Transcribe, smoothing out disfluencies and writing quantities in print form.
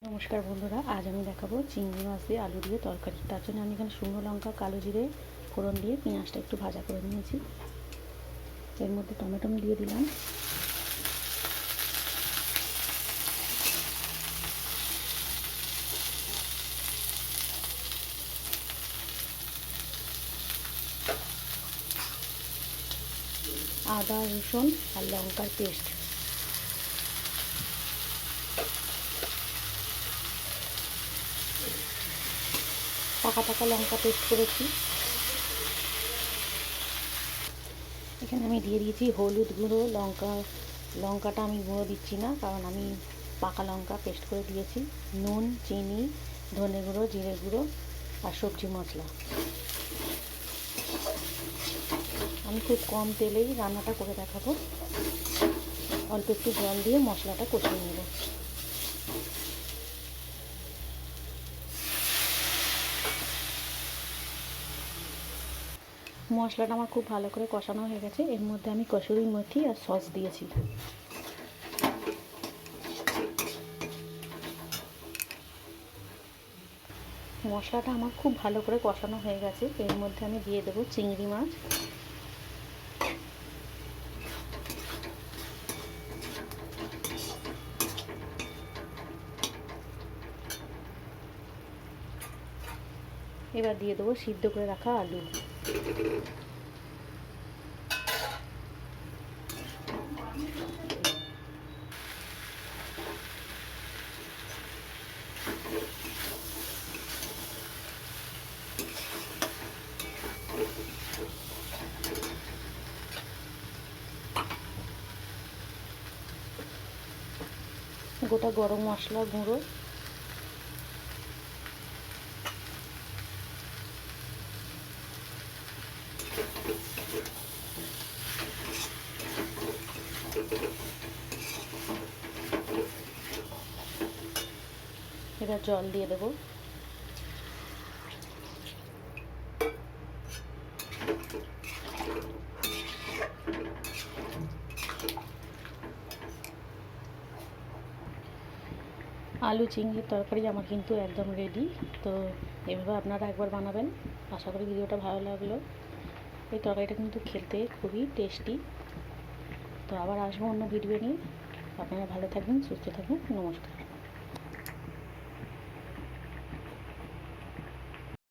নমস্কার বন্ধুরা, আজ আমি দেখাবো চিংড়ি মাছ দিয়ে আলু দিয়ে তরকারি। তার জন্য আমি এখানে শুকনো লঙ্কা, কালো জিরে ফোড়ন দিয়ে পেঁয়াজটা একটু ভাজা করে নিয়েছি। এর মধ্যে টমেটো দিয়ে দিলাম, আদা, রসুন আর লঙ্কার পেস্ট, পাকা পাকা লঙ্কা পেস্ট করেছি। এখানে আমি দিয়ে দিয়েছি হলুদ গুঁড়ো, লঙ্কাটা আমি গুঁড়ো দিচ্ছি না, কারণ আমি পাকা লঙ্কা পেস্ট করে দিয়েছি। নুন, চিনি, ধনে গুঁড়ো, জিরে গুঁড়ো আর সবজি মশলা। আমি খুব কম তেলেই রান্নাটা করে দেখাবো। অল্প একটু জল দিয়ে মশলাটা কষিয়ে নেব। মশলাটা আমার খুব ভালো করে কষানো হয়ে গেছে। এর মধ্যে আমি কসুরি মেথি আর সস দিয়েছি। মশলাটা আমার খুব ভালো করে কষানো হয়ে গেছে। এর মধ্যে আমি দিয়ে দেবো চিংড়ি মাছ। এবার দিয়ে দেবো সিদ্ধ করে রাখা আলু। গোটা গরম মশলা গুঁড়ো, এবার জল দিয়ে দেবো। আলু চিংড়ির তরকারি আমার কিন্তু একদম রেডি। তো এভাবে আপনারা একবার বানাবেন। আশা করি ভিডিওটা ভালো লাগলো। এই তরকারিটা কিন্তু খেতে খুবই টেস্টি। তো আবার আসবো অন্য ভিডিও নিয়ে। আপনারা ভালো থাকবেন, সুস্থ থাকবেন। নমস্কার।